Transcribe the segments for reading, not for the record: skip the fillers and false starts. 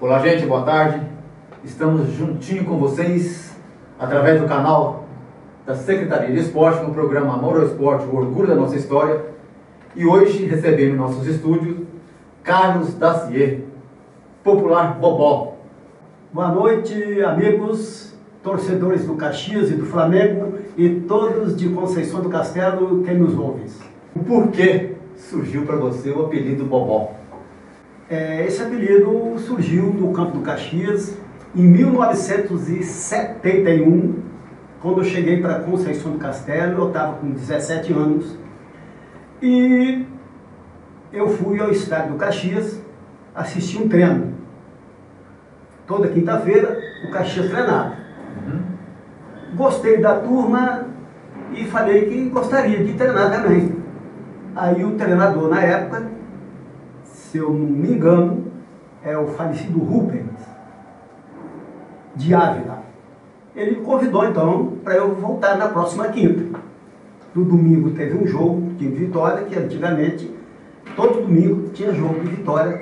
Olá, gente, boa tarde. Estamos juntinho com vocês através do canal da Secretaria de Esporte no programa Amor ao Esporte, o orgulho da nossa história. E hoje recebemos em nossos estúdios Carlos Dacier, popular Bobó. Boa noite, amigos, torcedores do Caxias e do Flamengo e todos de Conceição do Castelo, quem nos ouve. Por que surgiu para você o apelido Bobó? Esse apelido surgiu no campo do Caxias em 1971, quando eu cheguei para Conceição do Castelo. Eu estava com 17 anos e eu fui ao estádio do Caxias assistir um treino. Toda quinta-feira o Caxias treinava. Gostei da turma e falei que gostaria de treinar também. Aí o treinador na época, se eu não me engano, é o falecido Rupert de Ávila. Ele me convidou então para eu voltar na próxima quinta. No domingo teve um jogo de Vitória, que antigamente todo domingo tinha jogo de Vitória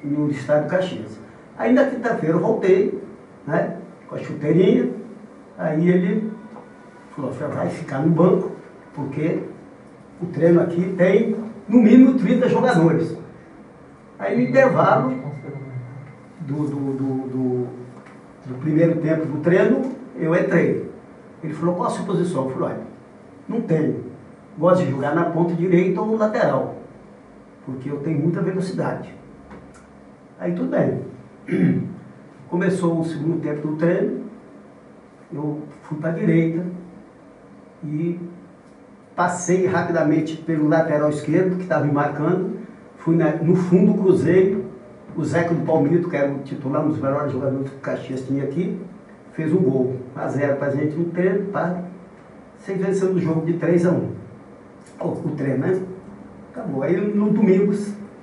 no estádio Caxias. Aí na quinta-feira eu voltei, né, com a chuteirinha. Aí ele falou: você vai ficar no banco, porque o treino aqui tem no mínimo 30 jogadores. Aí no intervalo do primeiro tempo do treino, eu entrei. Ele falou: qual a sua posição? Eu falei: olha, não tenho. Gosto de jogar na ponta direita ou no lateral, porque eu tenho muita velocidade. Aí tudo bem. Começou o segundo tempo do treino, eu fui para a direita e passei rapidamente pelo lateral esquerdo, que estava me marcando. Fui no fundo, cruzei. O Zeca do Palmito, que era o titular, um dos melhores jogadores que o Caxias tinha aqui, fez um gol. 1-0 para a gente no treino, sem vencer o jogo de 3-1. O treino, né? Acabou. Aí no domingo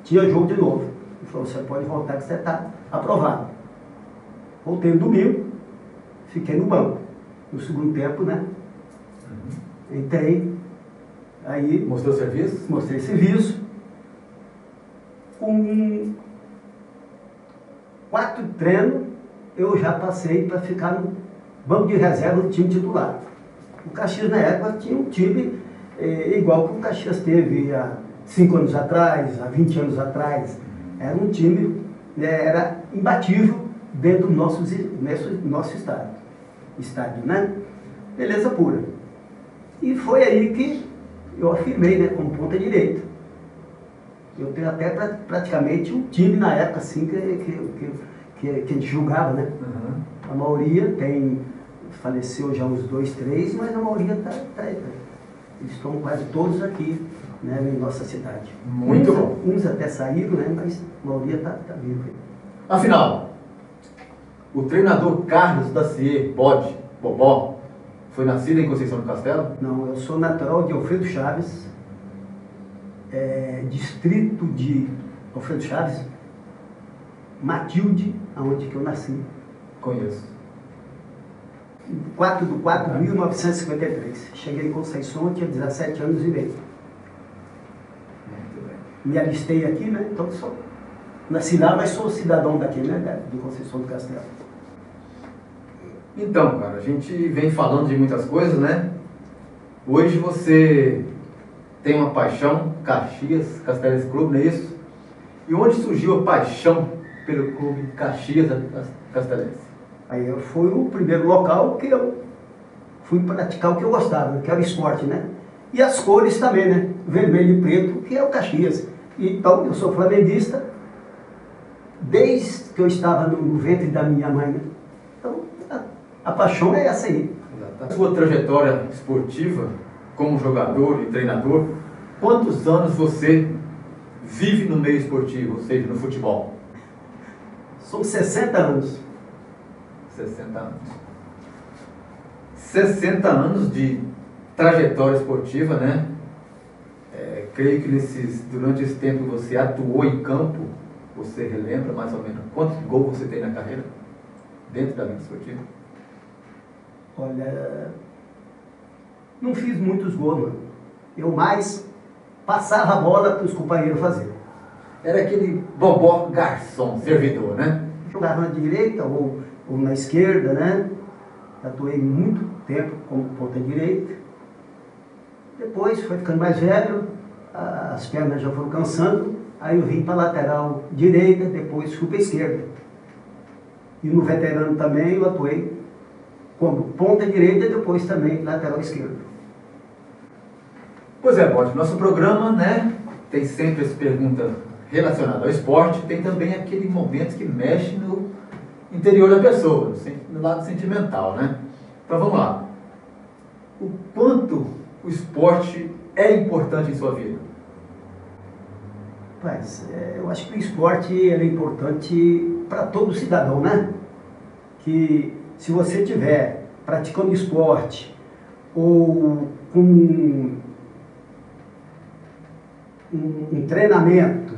tinha jogo de novo. Ele falou: você pode voltar que você está aprovado. Voltei no domingo, fiquei no banco. No segundo tempo, né? Entrei. Aí Mostrou serviço? Mostrei serviço. Com 4 treinos, eu já passei para ficar no banco de reserva do time titular. O Caxias, na época, tinha um time igual que o Caxias teve há 5 anos atrás, há 20 anos atrás. Era um time, era imbatível dentro do nosso estádio, né? Beleza pura. E foi aí que eu afirmei, né, como ponta direita. Eu tenho até praticamente um time na época assim que a gente jogava, né? A maioria faleceu já uns 2, 3, mas a maioria tá aí. Eles estão quase todos aqui, né, em nossa cidade. Muito bom. Uns até saíram, né, mas a maioria tá vivo. Afinal, o treinador Carlos Dacier Bobó foi nascido em Conceição do Castelo? Não, eu sou natural de Alfredo Chaves, distrito de Alfredo Chaves, Matilde, aonde que eu nasci. Conheço. 4 de 4 de 1953. Cheguei em Conceição, eu tinha 17 anos e meio. Muito bem. Me alistei aqui, né? Então nasci lá, mas sou cidadão daqui, né? De Conceição do Castelo. Então, cara, a gente vem falando de muitas coisas, né? Hoje você tem uma paixão, Caxias Castelense Clube, não é isso? E onde surgiu a paixão pelo clube Caxias Castelense? Aí foi o primeiro local que eu fui praticar o que eu gostava, que era o esporte, né? E as cores também, né? Vermelho e preto, que é o Caxias. Então, eu sou flamenguista desde que eu estava no ventre da minha mãe, né? Então, a paixão é essa aí. A sua trajetória esportiva como jogador e treinador, quantos anos você vive no meio esportivo, ou seja, no futebol? São 60 anos. 60 anos. 60 anos de trajetória esportiva, né? Creio que durante esse tempo você atuou em campo. Você relembra mais ou menos quantos gols você tem na carreira dentro da vida esportiva? Olha, não fiz muitos gols, mano. Eu mais passava a bola para os companheiros fazer. Era aquele Bobó garçom, servidor, né? Jogava na direita ou na esquerda, né? Atuei muito tempo como ponta direita. Depois foi ficando mais velho, as pernas já foram cansando, aí eu vim para a lateral direita, depois fui para a esquerda. E no veterano também eu atuei como ponta direita e depois também lateral esquerdo. Pois é, Bode, nosso programa, né, tem sempre essa pergunta relacionada ao esporte, tem também aquele momento que mexe no interior da pessoa, no lado sentimental, né? Então vamos lá. O quanto o esporte é importante em sua vida? Mas, eu acho que o esporte é importante para todo cidadão, né? Que se você estiver praticando esporte ou com um treinamento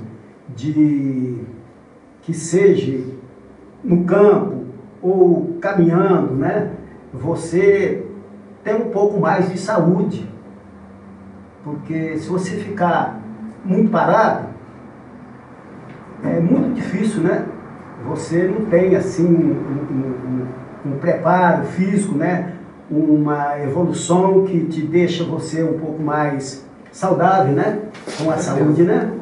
que seja no campo ou caminhando, né? Você tem um pouco mais de saúde, porque se você ficar muito parado, é muito difícil, né? Você não tem assim um preparo físico, né? Uma evolução que te deixa você um pouco mais saudável, né? Com a saúde, né?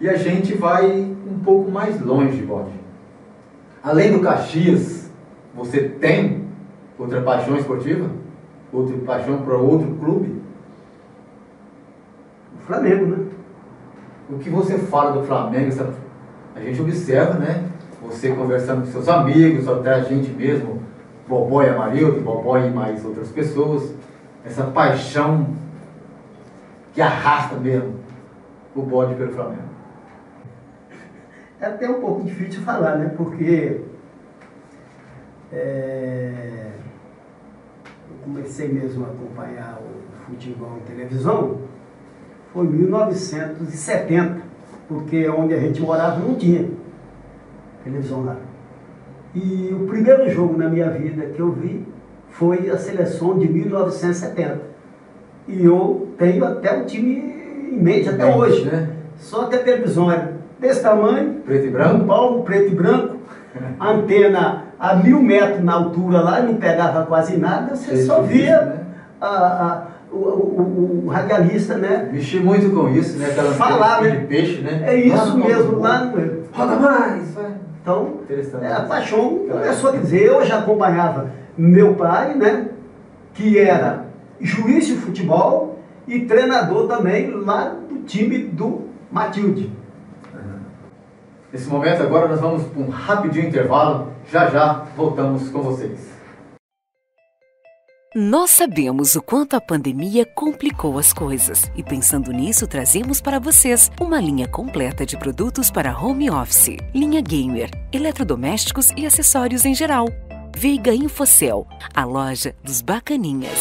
E a gente vai um pouco mais longe, Bode. Além do Caxias, você tem outra paixão esportiva? Outra paixão para outro clube? O Flamengo, né? O que você fala do Flamengo, a gente observa, né? Você conversando com seus amigos, até a gente mesmo, Bobó e Amarildo, Bobó e mais outras pessoas, essa paixão que arrasta mesmo o Bode pelo Flamengo. É até um pouco difícil de falar, né? Porque eu comecei mesmo a acompanhar o futebol em televisão, foi em 1970, porque onde a gente morava não tinha televisão lá. E o primeiro jogo na minha vida que eu vi foi a seleção de 1970. E eu tenho até o time em mente até hoje, né? Só que a televisão era desse tamanho, preto e branco, São Paulo, preto e branco, a antena a 1000 metros na altura lá, não pegava quase nada, você só via, né? O radialista, né? Mexi muito com isso, né? Aquela falar, né? De peixe, né? É isso mesmo, lá no... Roda mais! Vai. Então, a paixão começou a dizer, eu já acompanhava meu pai, né? Que era juiz de futebol e treinador também lá do time do Matilde. Nesse momento agora nós vamos para um rapidinho intervalo, já voltamos com vocês. Nós sabemos o quanto a pandemia complicou as coisas e pensando nisso trazemos para vocês uma linha completa de produtos para home office, linha gamer, eletrodomésticos e acessórios em geral. Veiga Infocel, a loja dos bacaninhas.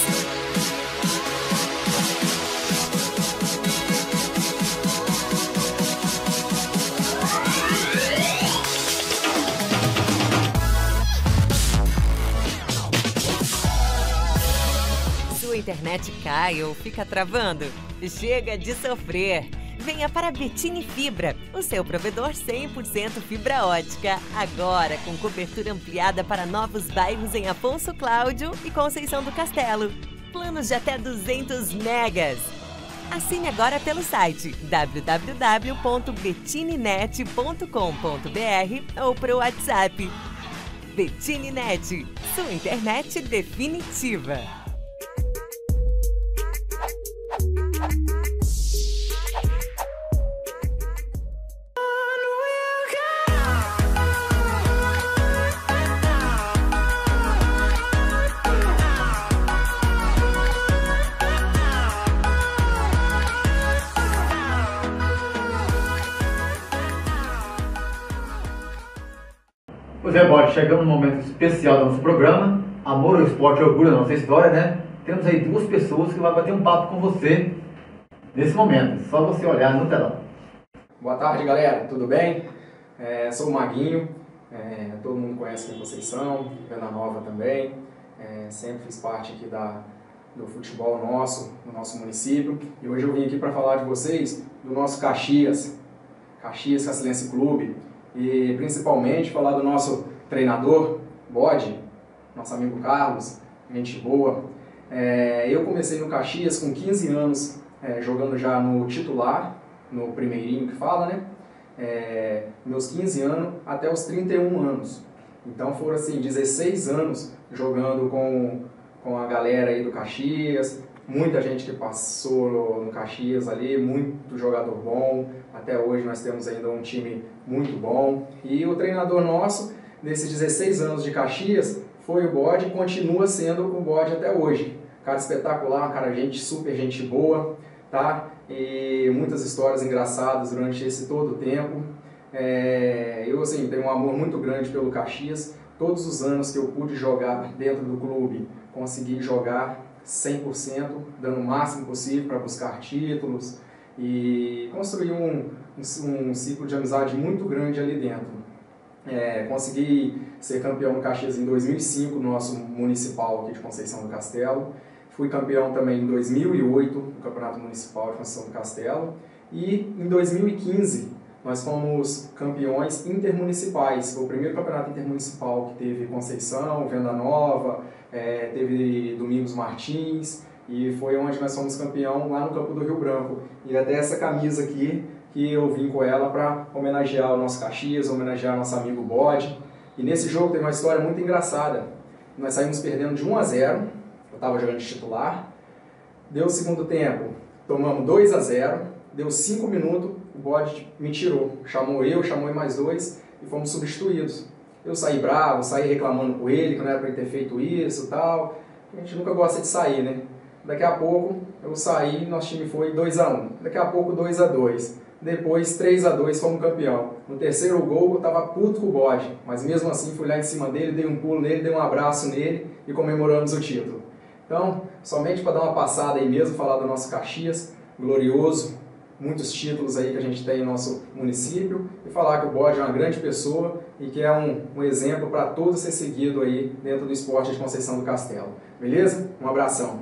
Sua internet cai ou fica travando? Chega de sofrer! Venha para a Bettini Fibra, o seu provedor 100% fibra ótica, agora com cobertura ampliada para novos bairros em Afonso Cláudio e Conceição do Castelo. Planos de até 200 megas. Assine agora pelo site www.bettininet.com.br ou para o WhatsApp. Bettini Net, sua internet definitiva. Pois é, Bode, chegamos num momento especial do nosso programa, Amor ao Esporte e Orgulho da Nossa História, né? Temos aí duas pessoas que vão bater um papo com você nesse momento, é só você olhar no telão. Boa tarde, galera, tudo bem? Sou o Maguinho, todo mundo conhece aqui em Conceição, Venda Nova também, sempre fiz parte aqui do futebol nosso, no nosso município, e hoje eu vim aqui para falar de vocês do nosso Caxias Caxilense Clube, e principalmente falar do nosso treinador, Bode, nosso amigo Carlos, gente boa. Eu comecei no Caxias com 15 anos, jogando já no titular, no primeirinho que fala, né? Meus 15 anos até os 31 anos. Então foram assim, 16 anos jogando com a galera aí do Caxias, muita gente que passou no Caxias ali, muito jogador bom. Até hoje nós temos ainda um time muito bom. E o treinador nosso, nesses 16 anos de Caxias, foi o Bode e continua sendo o Bode até hoje. Cara espetacular, cara super gente boa, tá? E muitas histórias engraçadas durante esse todo o tempo. Eu assim, tenho um amor muito grande pelo Caxias. Todos os anos que eu pude jogar dentro do clube, consegui jogar 100%, dando o máximo possível para buscar títulos e construir um ciclo de amizade muito grande ali dentro. Consegui ser campeão no Caxias em 2005, no nosso municipal aqui de Conceição do Castelo. Fui campeão também em 2008 no Campeonato Municipal de Conceição do Castelo. E em 2015 nós fomos campeões intermunicipais. Foi o primeiro campeonato intermunicipal que teve Conceição, Venda Nova, teve Domingos Martins, e foi onde nós fomos campeão lá no Campo do Rio Branco. E até essa camisa aqui, que eu vim com ela para homenagear o nosso Caxias, homenagear nosso amigo Bode. E nesse jogo tem uma história muito engraçada. Nós saímos perdendo de 1-0, eu estava jogando de titular. Deu o segundo tempo, tomamos 2-0, deu 5 minutos, o Bode me tirou. Chamou mais 2 e fomos substituídos. Eu saí bravo, saí reclamando com ele, que não era para ele ter feito isso e tal. A gente nunca gosta de sair, né? Daqui a pouco eu saí, nosso time foi 2-1. Daqui a pouco 2-2. Depois 3-2, fomos campeão. No terceiro gol eu tava puto com o Bode, mas mesmo assim fui lá em cima dele, dei um pulo nele, dei um abraço nele e comemoramos o título. Então, somente para dar uma passada aí mesmo, falar do nosso Caxias, glorioso, muitos títulos aí que a gente tem no nosso município, e falar que o Bode é uma grande pessoa e que é um exemplo para todos ser seguido aí dentro do esporte de Conceição do Castelo. Beleza? Um abração.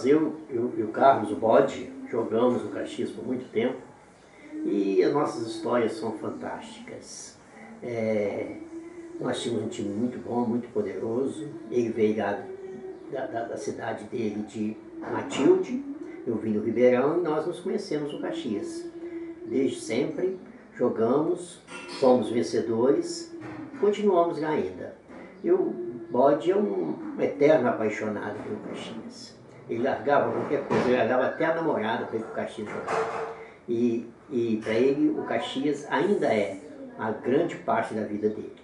Eu e o Carlos, o Bode, jogamos no Caxias por muito tempo e as nossas histórias são fantásticas. Nós tínhamos um time muito bom, muito poderoso. Ele veio da cidade dele de Matilde, eu vim do Ribeirão e nós nos conhecemos no Caxias. Desde sempre jogamos, fomos vencedores, continuamos ainda. E o Bode é um eterno apaixonado pelo Caxias. Ele largava qualquer coisa, ele largava até a namorada para ir para o Caxias jogar. E para ele, o Caxias ainda é a grande parte da vida dele.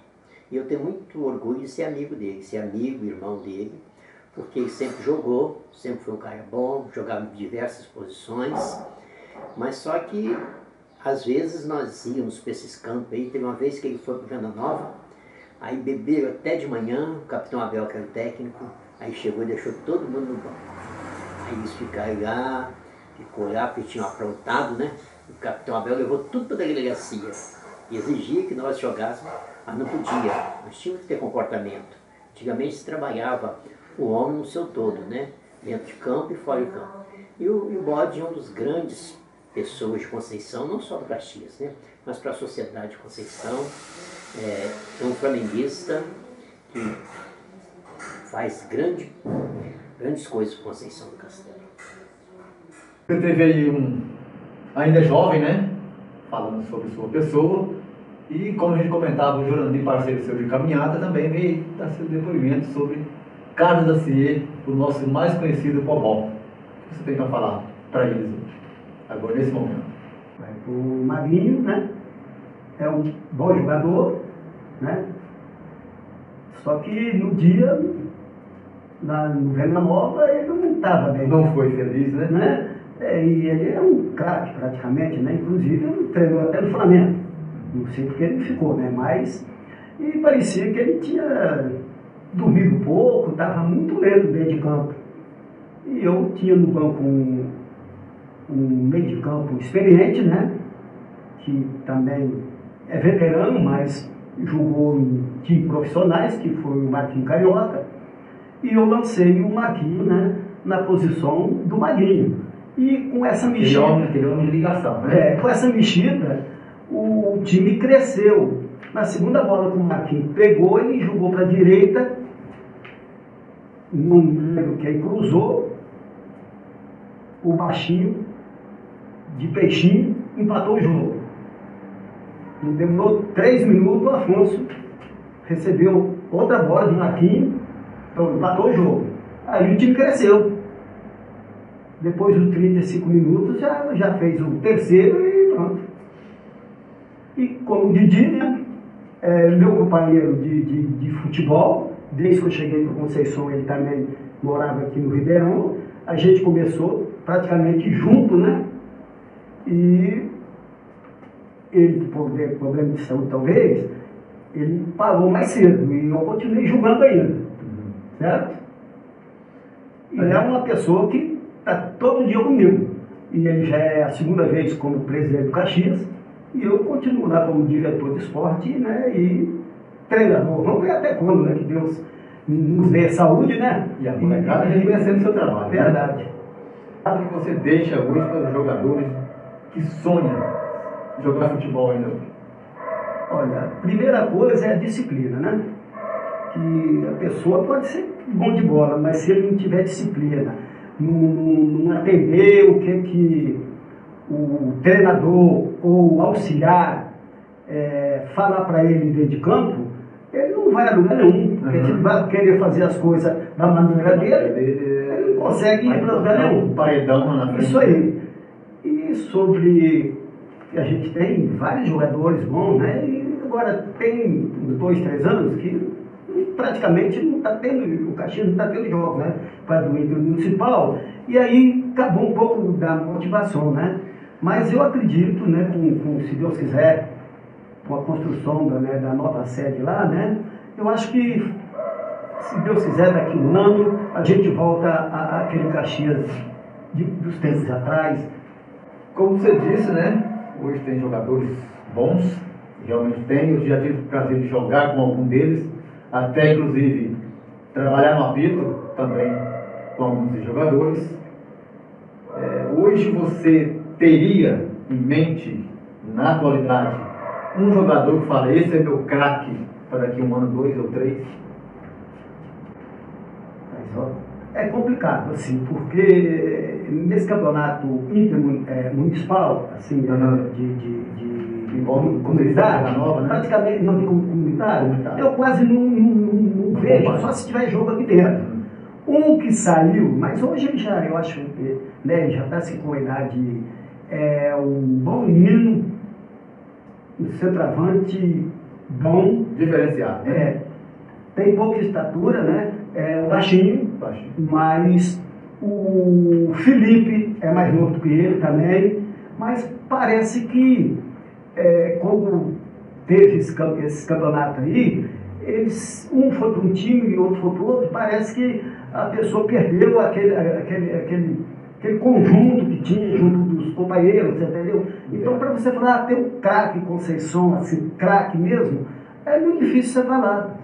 E eu tenho muito orgulho de ser amigo dele, ser amigo, irmão dele, porque ele sempre jogou, sempre foi um cara bom, jogava em diversas posições, mas só que às vezes nós íamos para esses campos aí. Teve uma vez que ele foi para Venda Nova, aí beberam até de manhã, o capitão Abel, que era o técnico, aí chegou e deixou todo mundo no banco. Aí eles ficaram lá, ficou lá, porque tinham aprontado, né? O capitão Abel levou tudo para a delegacia e exigia que nós jogássemos, mas não podia, nós tínhamos que ter comportamento. Antigamente se trabalhava o homem no seu todo, né? Dentro de campo e fora de campo. E o Bode é um dos grandes pessoas de Conceição, não só do Caxias, né? Mas para a sociedade de Conceição. É um flamenguista que faz grandes coisas para Conceição do Castelo. Você teve aí ainda jovem, né? Falando sobre sua pessoa. E como a gente comentava, o Jurandir, parceiro seu de caminhada, também veio dar seu depoimento sobre Carlos da Cie, o nosso mais conhecido Pobol. O que você tem para falar para eles hoje, agora nesse momento? O Maguinho, né? É um bom jogador, né? Só que no dia, no Venda Nova, ele não estava bem. Não foi feliz, né? E ele é um craque praticamente, né? Inclusive ele treinou até no Flamengo. Não sei porque ele ficou, né? Mas e parecia que ele tinha dormido pouco, estava muito lento dentro de campo. E eu tinha no banco um meio de campo experiente, né? Que também é veterano, mas jogou em times profissionais, que foi o Marquinhos Carioca. E eu lancei o Marquinhos, né, na posição do Magrinho. E com essa mexida... Aquele homem de ligação, né? Com essa mexida, o time cresceu. Na segunda bola que o Marquinhos pegou, ele jogou para a direita, não lembro quem cruzou, o baixinho de peixinho empatou o jogo. Não demorou 3 minutos, o Afonso recebeu outra bola de Marquinhos, então empatou o jogo. Aí o time cresceu. Depois dos 35 minutos já fez o terceiro e pronto. E como o Didi, né, meu companheiro de futebol, desde que eu cheguei no Conceição, ele também morava aqui no Ribeirão, a gente começou praticamente junto, né? E ele, por problema de saúde talvez, ele parou mais cedo e eu continuei jogando ainda, certo? E é uma pessoa que está todo dia comigo. E ele já é a segunda vez como presidente do Caxias e eu continuo lá como diretor de esporte, né? E treinador. Vamos ver até quando, né? Que Deus nos dê saúde, né? E a molecada reconhecendo o seu trabalho. Verdade. Né? O que você deixa hoje para os jogadores que sonham jogar futebol ainda hoje? Olha, a primeira coisa é a disciplina, né? Que a pessoa pode ser bom de bola, mas se ele não tiver disciplina, não atender o que o treinador ou o auxiliar falar para ele dentro de campo, ele não vai a lugar nenhum, porque ele vai querer fazer as coisas da maneira dele, ele não consegue ir para lugar nenhum. Paredão na frente. Isso aí. E sobre... A gente tem vários jogadores bons, né? E agora tem uns 2, 3 anos que praticamente não está tendo, o Caxias não está tendo jogos, né? Para do Intermunicipal. E aí acabou um pouco da motivação, né? Mas eu acredito, né? Se Deus quiser, com a construção da nova sede lá, né? Eu acho que, se Deus quiser, daqui a um ano, a gente volta àquele Caxias dos tempos atrás. Como você disse, né? Hoje tem jogadores bons, realmente tem. Eu já tive o prazer de jogar com algum deles, até inclusive trabalhar no apito também com alguns dos jogadores. Hoje você teria em mente, na atualidade, um jogador que fala, esse é meu craque para daqui 1 ano, 2 ou 3? É complicado, assim, porque nesse campeonato intermunicipal, assim, de comunidade, nova, né? praticamente não de comunidade, eu quase não vejo, só se tiver jogo aqui dentro. Um que saiu, mas hoje ele já, eu acho, né, ele já está assim, com a idade, um bom menino, um centroavante bom. Diferenciado. Né? Tem pouca estatura, né? Baixinho, mas o Felipe é mais novo do que ele também, mas parece que como teve esse campeonato aí, um foi para um time e outro foi para o outro, parece que a pessoa perdeu aquele conjunto que tinha junto dos companheiros, entendeu? Então, para você falar, tem um craque Conceição, assim, craque mesmo, é muito difícil você falar.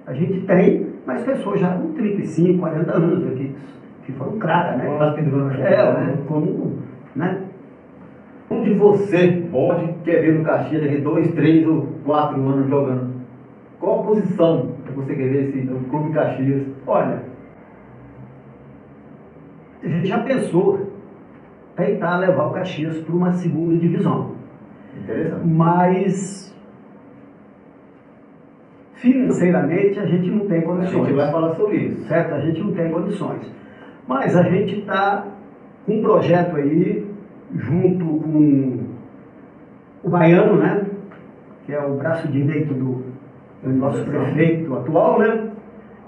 A gente tem, mas pessoas já com 35, 40 anos aqui, que foram craques, né? Né? Onde você pode quer ver no Caxias daqui 2, 3 ou 4 anos jogando? Qual a posição que você quer ver no Clube Caxias? Olha, a gente já pensou tentar levar o Caxias para uma 2ª divisão. Interessante. Mas financeiramente a gente não tem condições. A gente vai falar sobre isso. Certo? A gente não tem condições. Mas a gente está com um projeto aí, junto com o Baiano, né? Que é o braço direito do nosso prefeito atual, né?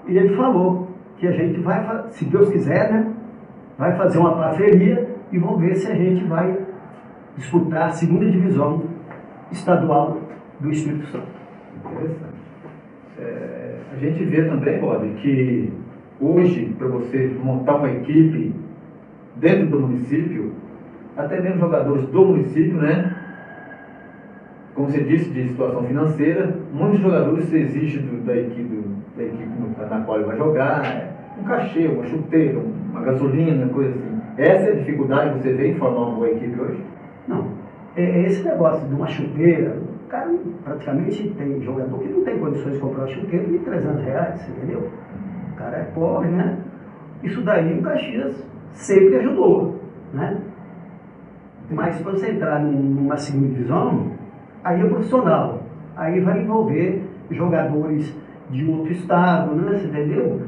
E ele falou que a gente vai, se Deus quiser, né? Vai fazer uma parceria e vamos ver se a gente vai disputar a 2ª divisão estadual do Espírito Santo. Interessante. A gente vê também, Bob, que hoje, para você montar uma equipe dentro do município, até mesmo jogadores do município, né? Como você disse, de situação financeira, muitos jogadores exigem da equipe na qual ele vai jogar, um cachê, uma chuteira, uma gasolina, coisa assim. Essa é a dificuldade que você vê em formar uma boa equipe hoje? Não. Esse negócio de uma chuteira, o cara praticamente tem jogador que não tem condições de comprar uma chuteira de R$300, entendeu? O cara é pobre, né? Isso daí o Caxias sempre ajudou, né? Mas quando você entrar numa segunda divisão, aí é profissional. Aí vai envolver jogadores de outro estado, né? Você entendeu?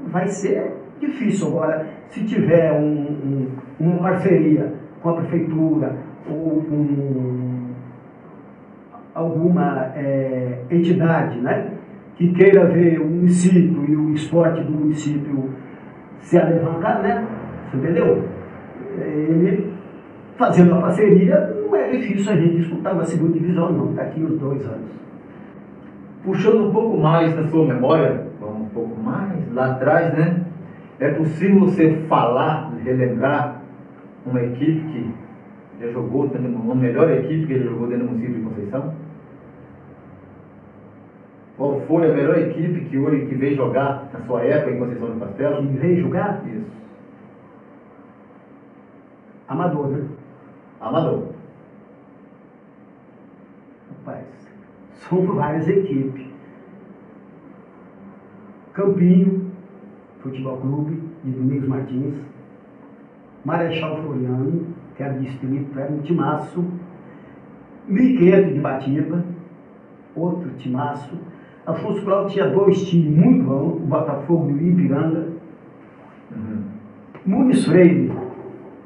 Vai ser difícil. Agora, se tiver uma parceria com a prefeitura ou com alguma entidade, né, que queira ver o município e o esporte do município se alavancar, né? Você entendeu? Ele fazendo a parceria, não é difícil a gente disputar uma segunda divisão, não, daqui uns 2 anos. Puxando um pouco mais da sua memória, vamos um pouco mais lá atrás, né? É possível você falar, relembrar uma equipe que já jogou, uma melhor equipe que ele jogou dentro do município de Conceição? Qual foi a melhor equipe que hoje que veio jogar na sua época em Conceição do Castelo? Que veio jogar? Isso. Amador, né? Amador. Rapaz, são várias equipes. Campinho, Futebol Clube, de Domingos Martins. Marechal Floriano, que era distrito, era um timaço. Miqueto de Batiba, outro timaço. Afonso Cláudio tinha 2 times muito bons, o Botafogo e o Ipiranga. Muniz Freire,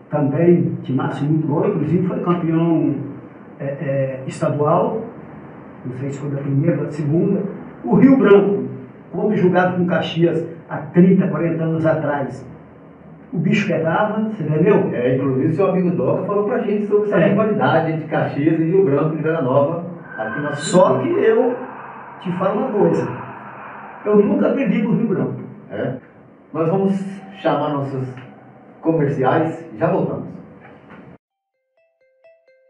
também timaço muito bom, inclusive foi campeão estadual, não sei se foi da primeira ou da segunda. O Rio Branco, quando jogava com Caxias há 30, 40 anos atrás, o bicho pegava, você entendeu? Inclusive seu amigo Doca falou pra gente sobre essa rivalidade entre Caxias e Rio Branco de Vila Nova. Aqui na Só que eu te falo uma coisa, eu nunca perdi pro Rio Branco. Nós vamos chamar nossos comerciais, já voltamos.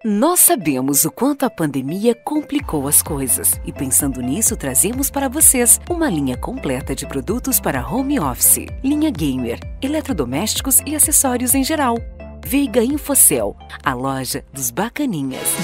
Nós sabemos o quanto a pandemia complicou as coisas e pensando nisso trazemos para vocês uma linha completa de produtos para home office, linha gamer, eletrodomésticos e acessórios em geral. Veiga Infocel, a loja dos bacaninhas.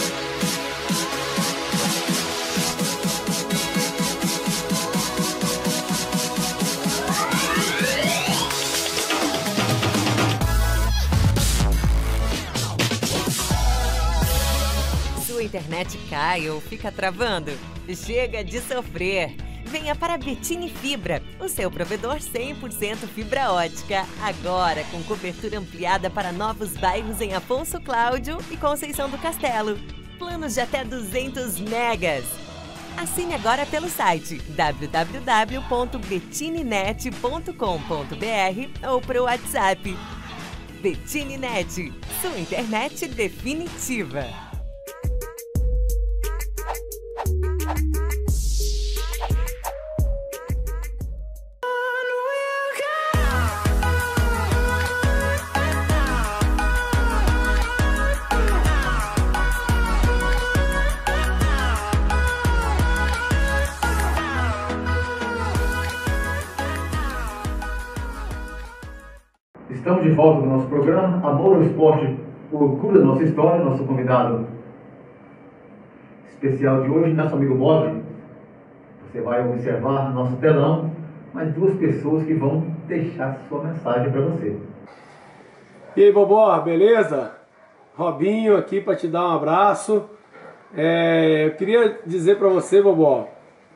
Internet cai ou fica travando? Chega de sofrer! Venha para a Bettini Fibra, o seu provedor 100% fibra ótica, agora com cobertura ampliada para novos bairros em Afonso Cláudio e Conceição do Castelo. Planos de até 200 megas. Assine agora pelo site www.bettininet.com.br ou para o WhatsApp. Bettini Net, sua internet definitiva. Estamos de volta no nosso programa Amor ao Esporte, o orgulho da nossa história. Nosso convidado especial de hoje, nosso amigo Bob. Você vai observar no nosso telão mais 2 pessoas que vão deixar sua mensagem para você. E aí, Bobó, beleza? Robinho aqui para te dar um abraço. Eu queria dizer para você, Bobó,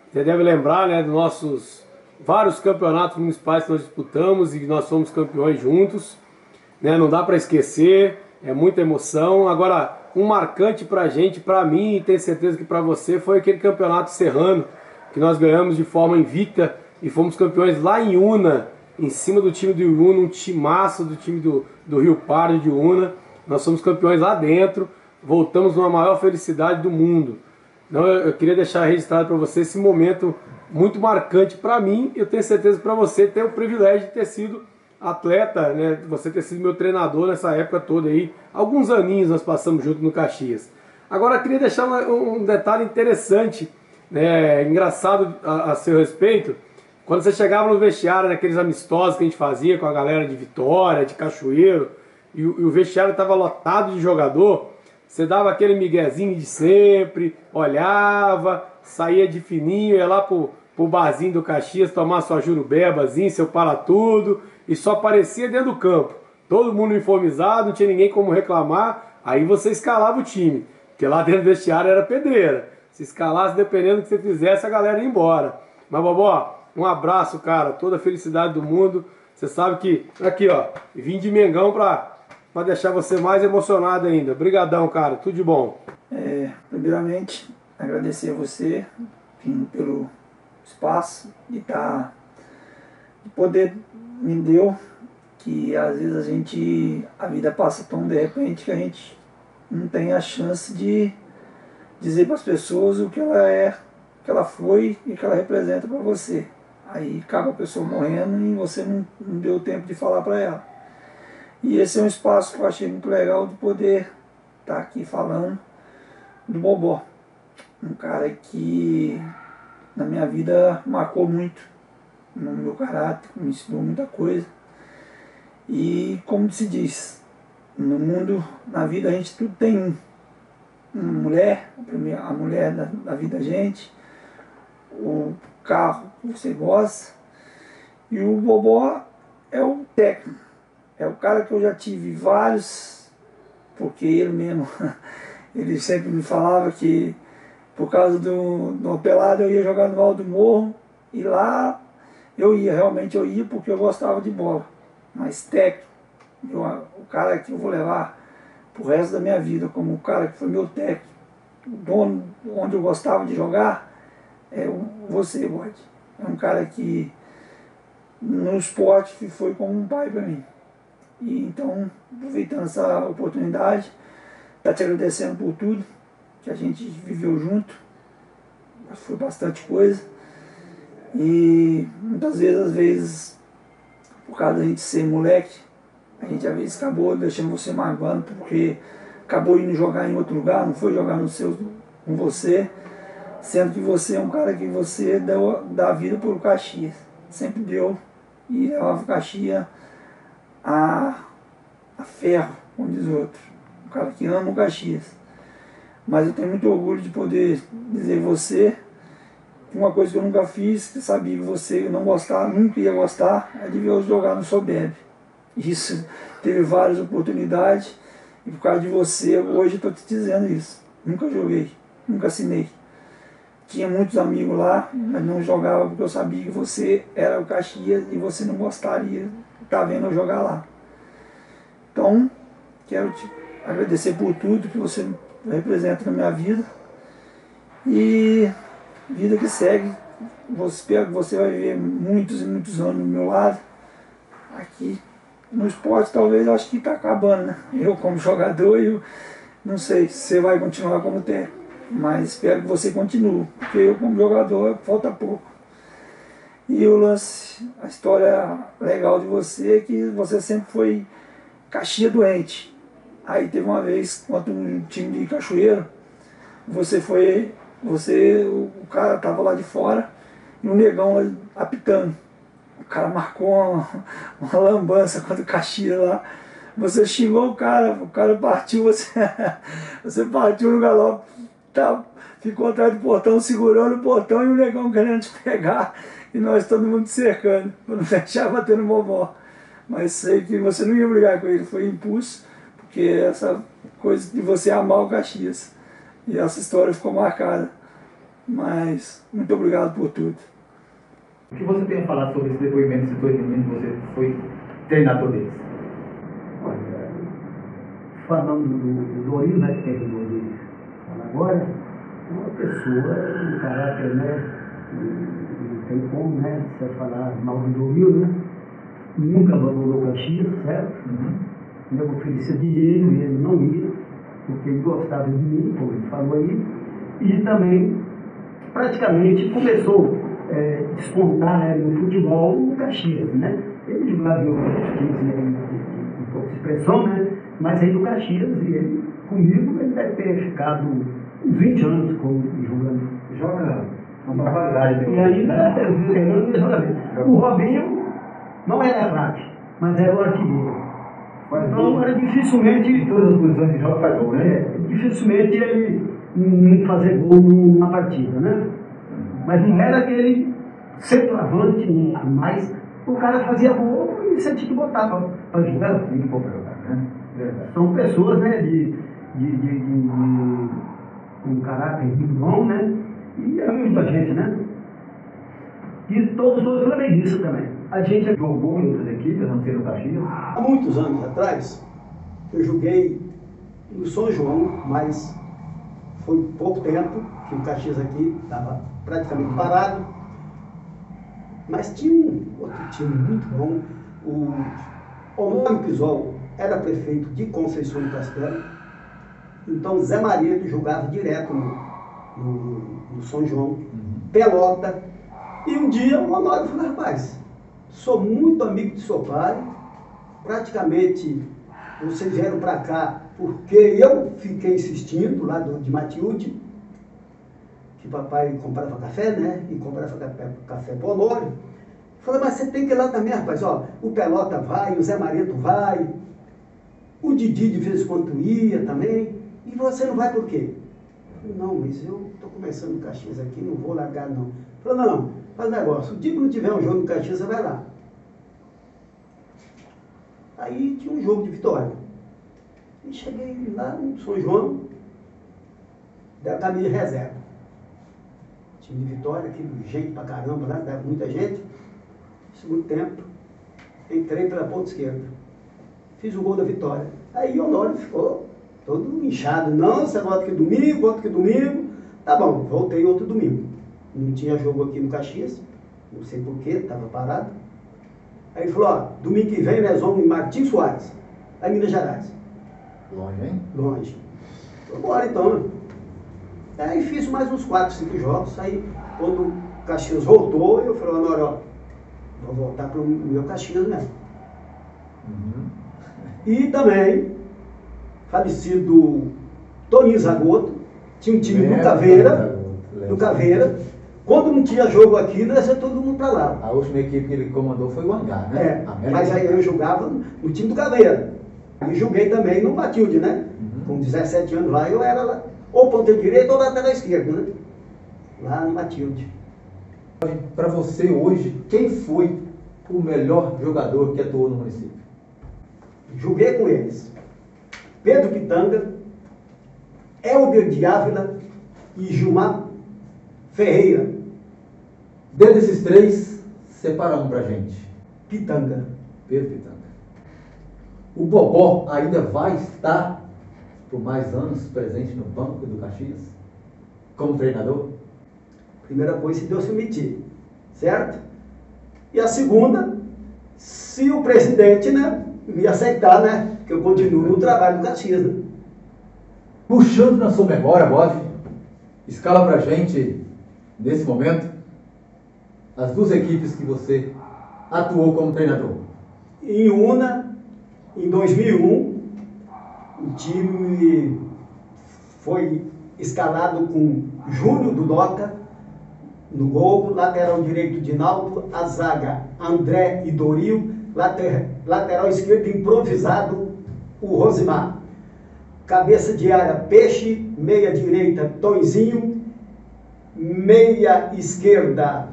você deve lembrar, né, dos nossos vários campeonatos municipais que nós disputamos e nós fomos campeões juntos, né? Não dá para esquecer, é muita emoção. Agora, um marcante pra gente, pra mim e tenho certeza que pra você, foi aquele campeonato serrano que nós ganhamos de forma invicta e fomos campeões lá em Una, em cima do time do Una, um timaço do time do Rio Pardo de Una. Nós somos campeões lá dentro, voltamos numa maior felicidade do mundo. Então eu queria deixar registrado para você esse momento muito marcante para mim. Eu tenho certeza que para você ter o privilégio de ter sido atleta, né? Você ter sido meu treinador nessa época toda aí. Alguns aninhos nós passamos junto no Caxias. Agora eu queria deixar um detalhe interessante, né? Engraçado a seu respeito. Quando você chegava no vestiário, naqueles amistosos que a gente fazia com a galera de Vitória, de Cachoeiro, e o vestiário estava lotado de jogador, Você dava aquele miguezinho de sempre, olhava, saía de fininho, ia lá pro barzinho do Caxias tomar sua jurubebazinha, seu para tudo, e só aparecia dentro do campo. Todo mundo uniformizado, não tinha ninguém como reclamar, aí você escalava o time, porque lá dentro do vestiário era pedreira. Se escalasse, dependendo do que você fizesse, a galera ia embora. Mas, Bobó, um abraço, cara, toda a felicidade do mundo. Você sabe que, aqui ó, vim de Mengão pra deixar você mais emocionado ainda. Obrigadão, cara, tudo de bom. Primeiramente, agradecer a você pelo espaço de poder me deu, que às vezes a vida passa tão de repente que a gente não tem a chance de dizer para as pessoas o que ela é, o que ela foi e o que ela representa para você. Aí acaba a pessoa morrendo e você não deu tempo de falar para ela. E esse é um espaço que eu achei muito legal de poder estar aqui falando do Bobó. Um cara que na minha vida marcou muito, no meu caráter, me ensinou muita coisa. E como se diz, no mundo, na vida a gente tudo tem uma mulher, a mulher da vida da gente, o carro que você gosta, e o Bobó é o técnico, é o cara que eu já tive vários, porque ele mesmo, ele sempre me falava que por causa do pelado eu ia jogar no Alto Morro, e lá realmente eu ia porque eu gostava de bola, mas técnico, o cara que eu vou levar pro resto da minha vida, como o cara que foi meu técnico, o dono onde eu gostava de jogar, é você, Bode. É um cara que no esporte foi como um pai para mim. E então, aproveitando essa oportunidade, tá te agradecendo por tudo que a gente viveu junto, foi bastante coisa. E muitas vezes, às vezes, por causa da gente ser moleque, a gente às vezes acabou deixando você magoando, porque acabou indo jogar em outro lugar, não foi jogar com você, sendo que você é um cara que você deu da vida por Caxias, sempre deu, e levava o Caxias a ferro, como diz o outro, um cara que ama o Caxias. Mas eu tenho muito orgulho de poder dizer você, uma coisa que eu nunca fiz, que sabia que você não gostava, nunca ia gostar, é de ver eu jogar no Soberb. Isso, teve várias oportunidades, e por causa de você, hoje eu estou te dizendo isso. Nunca joguei, nunca assinei. Tinha muitos amigos lá, mas não jogava porque eu sabia que você era o Caxias e você não gostaria de estar vendo eu jogar lá. Então, quero te agradecer por tudo que você representa na minha vida. E vida que segue, espero que você vai viver muitos e muitos anos do meu lado. Aqui no esporte talvez eu acho que está acabando, né? Eu como jogador, eu não sei se você vai continuar como técnico, mas espero que você continue, porque eu como jogador falta pouco. E o lance, a história legal de você é que você sempre foi Caxias doente. Aí teve uma vez, contra um time de Cachoeiro, o cara estava lá de fora e um negão apitando. O cara marcou uma lambança contra o Caxias lá. Você xingou o cara partiu, você partiu no galope, ficou atrás do portão, segurando o portão e o negão querendo te pegar e nós todo mundo cercando, para não deixar bater no Bobó. Mas sei que você não ia brigar com ele, foi impulso, porque essa coisa de você amar o Caxias. E essa história ficou marcada. Mas muito obrigado por tudo. O que você tem a falar sobre esse depoimento desses dois meninos que você foi treinador deles? Olha, falando do Doril, né, que terminou de falar agora, uma pessoa, um caráter, né, não tem como, né, você falar mal do Doril, né, nunca abandonou o Caxias, certo? Eu oferecia dinheiro e ele não ia, porque ele gostava de mim, como ele falou aí, e também praticamente começou a despontar, né, no futebol no Caxias, né? Ele jogava em outros times de pouca expressão, né? Mas aí no Caxias, e ele, comigo, ele deve ter ficado uns 20 anos jogando. Joga uma barbaridade. E ainda, o Robinho não era craque, mas era o artilheiro. Então, era dificilmente... Todas as posições de jogo faz gol, né? Dificilmente ele não fazer gol numa partida, né? Mas não era aquele centroavante, mas o cara fazia gol e você tinha que botar para jogar. Sim, para jogar, né? Verdade. São pessoas, né, com caráter muito bom, né? E é muita gente, né? E todos os flamenguistas também. A gente jogou em outras equipes, não sei no Caxias. Há muitos anos atrás, eu joguei no São João, mas foi pouco tempo que o Caxias aqui estava praticamente parado. Mas tinha um outro time muito bom. O Honório Pisol era prefeito de Conceição do Castelo. Então Zé Maredo jogava direto no São João, Pelota. E um dia o Honório falou: rapaz, sou muito amigo de seu pai, praticamente vocês vieram para cá porque eu fiquei insistindo lá de Matilde, que papai comprava café, né? E comprava café pro Honório. Falei: mas você tem que ir lá também, rapaz. Ó, o Pelota vai, o Zé Mareto vai, o Didi de vez em quando ia também. E você não vai por quê? Falei: não, mas eu estou começando o Caxias aqui, não vou largar não. Falei: não, faz negócio. O dia que não tiver um jogo no Caxias, você vai lá. Aí tinha um jogo de Vitória. E cheguei lá no São João, da camisa de reserva. Time de Vitória, aquele jeito pra caramba lá, dava muita gente. Segundo tempo, entrei pela ponta esquerda. Fiz o gol da vitória. Aí o Honório ficou todo inchado. Não, você volta aqui domingo, volta aqui domingo. Tá bom, voltei outro domingo. Não tinha jogo aqui no Caxias, não sei porquê, estava parado. Aí ele falou: ó, domingo que vem nós vamos em Martins Soares, lá em Minas Gerais. Longe, hein? Longe. Falei: bora então, né? Aí fiz mais uns 4, 5 jogos. Aí quando o Caxias voltou, eu falei: Honório, ó, vou voltar para o meu Caxias mesmo. E também, falecido Toninho Zagoto, tinha um time no Caveira. Quando não tinha jogo aqui, nós ia todo mundo para lá. A última equipe que ele comandou foi o Hangar, né? Mas aí eu jogava no time do Caveira. E joguei também no Matilde, né? Com 17 anos lá, eu era lá, ou ponta direita ou lateral esquerdo, né? Lá no Matilde. Para você hoje, quem foi o melhor jogador que atuou no município? Joguei com eles: Pedro Pitanga, Helder de Ávila e Gilmar Ferreira. Dentro desses três, separa um pra gente. Pitanga. Pedro Pitanga. O Bobó ainda vai estar por mais anos presente no banco do Caxias, como treinador? Primeira coisa, se Deus permitir, certo? E a segunda, se o presidente, né, me aceitar, né, que eu continuo no trabalho do Caxias, né? Puxando na sua memória, Bob, escala pra gente, nesse momento, as duas equipes que você atuou como treinador. Em Una, em 2001, o time foi escalado com Júnior do Doca no gol, lateral direito Dinaldo, a zaga André e Doril, lateral esquerdo improvisado o Rosimar, cabeça de área Peixe, meia direita Tonzinho, meia esquerda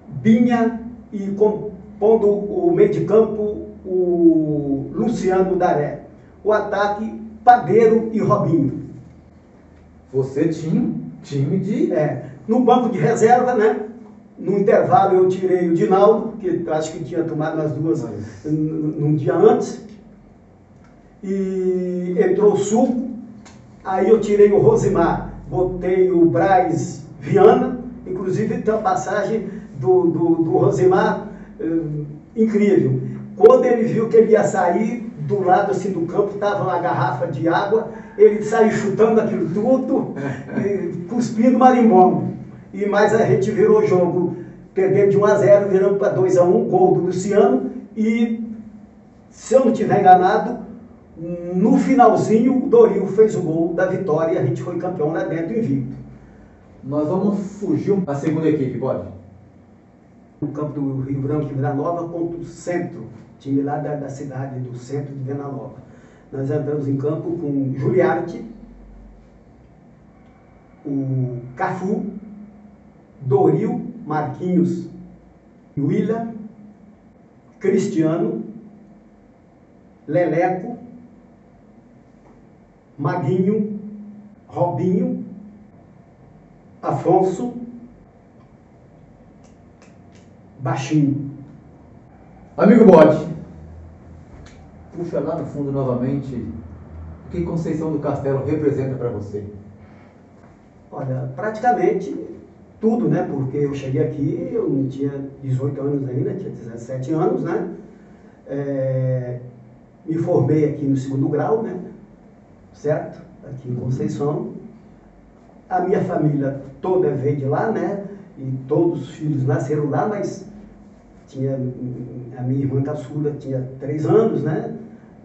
Binha e compondo o meio de campo o Luciano Daré. O ataque Padeiro e Robinho. Você tinha um time de... no banco de reserva, né? No intervalo eu tirei o Dinaldo, que acho que tinha tomado as duas num dia antes. E entrou o Suco. Aí eu tirei o Rosimar, botei o Braz Viana. Inclusive tem uma passagem do Rosimar incrível. Quando ele viu que ele ia sair, do lado assim do campo estava uma garrafa de água, ele saiu chutando aquilo tudo, cuspindo marimbondo. E mais a gente virou o jogo, perdendo de 1-0, virando para 2-1, gol do Luciano. E, se eu não estiver enganado, no finalzinho o Doril fez o gol da vitória e a gente foi campeão lá dentro, invicto. Nós vamos fugir a segunda equipe, pode? no campo do Rio Branco de Venda Nova contra o Centro, time lá da cidade, do centro de Venda Nova. Nós entramos em campo com Juliarte, o Cafu, Doril, Marquinhos, William, Cristiano, Leleco, Maguinho, Robinho, Afonso, Baixinho. Amigo Bode, puxa lá no fundo novamente o que Conceição do Castelo representa para você. Olha, praticamente tudo, né? Porque eu cheguei aqui, eu não tinha 18 anos ainda, tinha 17 anos, né? Me formei aqui no 2º grau, né? Certo? Aqui em Conceição. A minha família toda veio de lá, né? E todos os filhos nasceram lá, mas tinha a minha irmã caçula tinha 3 anos, né?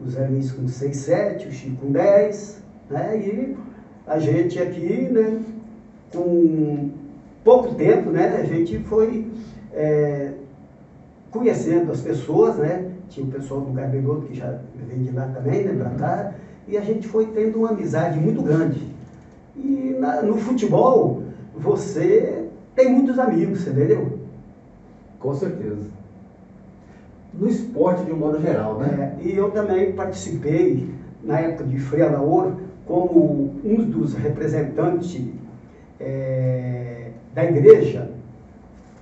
O Zé Luiz com 6, 7, o Chico com 10, né? E a gente aqui, né? Com pouco tempo, né? A gente foi conhecendo as pessoas, né? Tinha o pessoal do Garbeloto que já veio de lá também, né? Pra cá. E a gente foi tendo uma amizade muito grande. E no futebol, você tem muitos amigos, você entendeu? Com certeza. No esporte de um modo geral, né? E eu também participei, na época de Frei Alaor, como um dos representantes da igreja.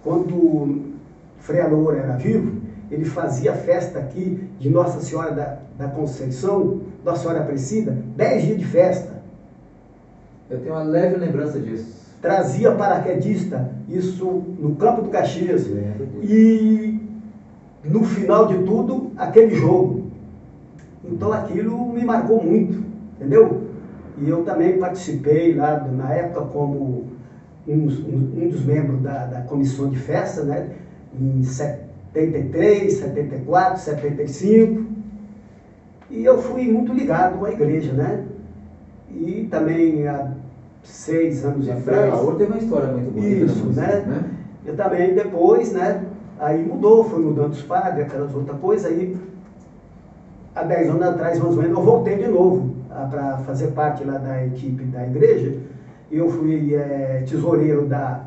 Quando Frei Alaor era vivo, ele fazia festa aqui de Nossa Senhora da Conceição, Nossa Senhora Aparecida, 10 dias de festa. Eu tenho uma leve lembrança disso. Trazia paraquedista, isso no Campo do Caxias. E no final de tudo, aquele jogo. Então aquilo me marcou muito, entendeu? E eu também participei lá, na época, como um dos membros da comissão de festa, né? Em 73, 74, 75. E eu fui muito ligado à igreja, né? E também há 6 anos atrás... A outra tem uma história muito bonita. Isso, né? Eu também depois, né? Aí mudou, foi mudando os padres, aquelas outras coisas. Aí, há 10 anos atrás, mais ou menos, eu voltei de novo para fazer parte lá da equipe da igreja. Eu fui tesoureiro da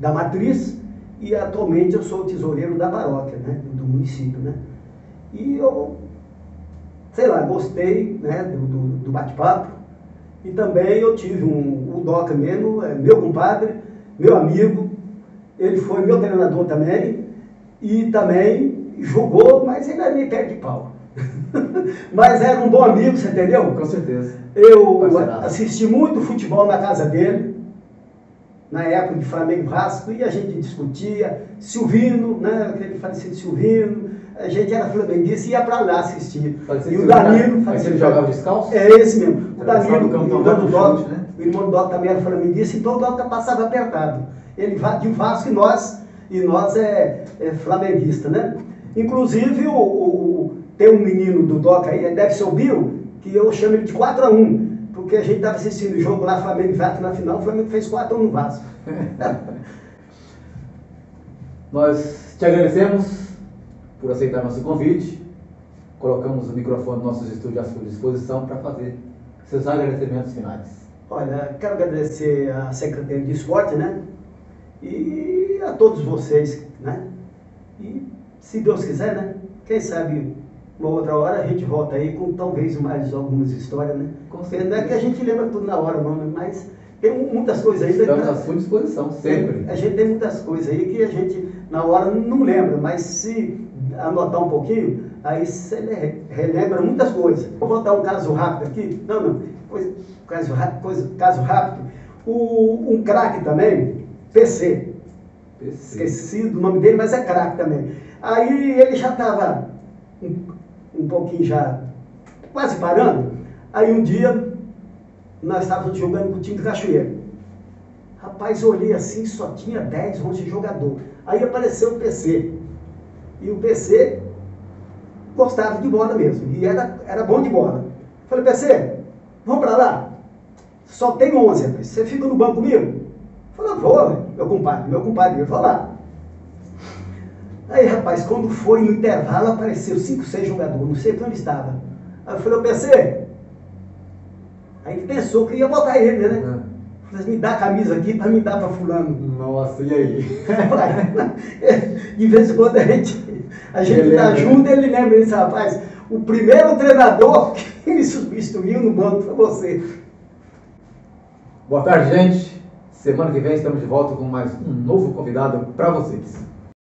matriz e atualmente eu sou tesoureiro da paróquia, né? Do município, né? E eu, sei lá, gostei, né? do bate-papo. E também eu tive o Doca mesmo, meu compadre, meu amigo. Ele foi meu treinador também, e também jogou, mas ele era meio pé de pau. Mas era um bom amigo, você entendeu? Com certeza. Eu assisti muito futebol na casa dele, na época de Flamengo e Vasco, e a gente discutia, Silvino, né, aquele falecido Silvino, a gente era flamenguista e ia pra lá assistir. E o Danilo... Mas ele jogava descalço? É esse mesmo. O Danilo, o irmão do Doca também era flamenguista, então o Doca passava apertado. Ele vai de Vasco e nós é flamenguista, né? Inclusive, tem um menino do Doca aí, deve ser o Bill, que eu chamo ele de 4-1, porque a gente estava assistindo o jogo lá, Flamengo e Vasco, na final, o Flamengo fez 4-1 no Vasco. Nós te agradecemos por aceitar nosso convite, colocamos o microfone dos nossos estúdios à sua disposição para fazer seus agradecimentos finais. Olha, quero agradecer a Secretaria de Esporte, né? E a todos vocês, né? E se Deus quiser, né? Quem sabe uma outra hora a gente volta aí com talvez mais algumas histórias, né? Não é que a gente lembra tudo na hora, não, mas tem muitas coisas ainda. Estamos à sua disposição, sempre. A gente tem muitas coisas aí que a gente na hora não lembra, mas se anotar um pouquinho, aí você relembra muitas coisas. Vou botar um caso rápido aqui. Caso rápido. Um craque também, PC. Esqueci do nome dele, mas é craque também. Aí ele já estava um pouquinho já quase parando. Aí um dia nós estávamos jogando com o time de Cachoeiro. Rapaz, eu olhei assim, só tinha 10, 11 jogadores. Aí apareceu o PC. E o PC gostava de bola mesmo. E era bom de bola. Falei, PC, vamos para lá? Só tem 11, rapaz. Você fica no banco comigo? Falei, vou, velho. meu compadre, eu vou lá. Aí, rapaz, quando foi no intervalo, apareceu 5, 6 jogadores, não sei onde estava. Aí eu falei, ô PC, aí ele pensou que ia botar ele, né? Falei, me dá a camisa aqui para me dar para fulano. Nossa, e aí? De vez em quando a gente tá junto, ele lembra desse rapaz. O primeiro treinador que me substituiu no banco foi você. Boa tarde, gente. Semana que vem estamos de volta com mais um novo convidado para vocês.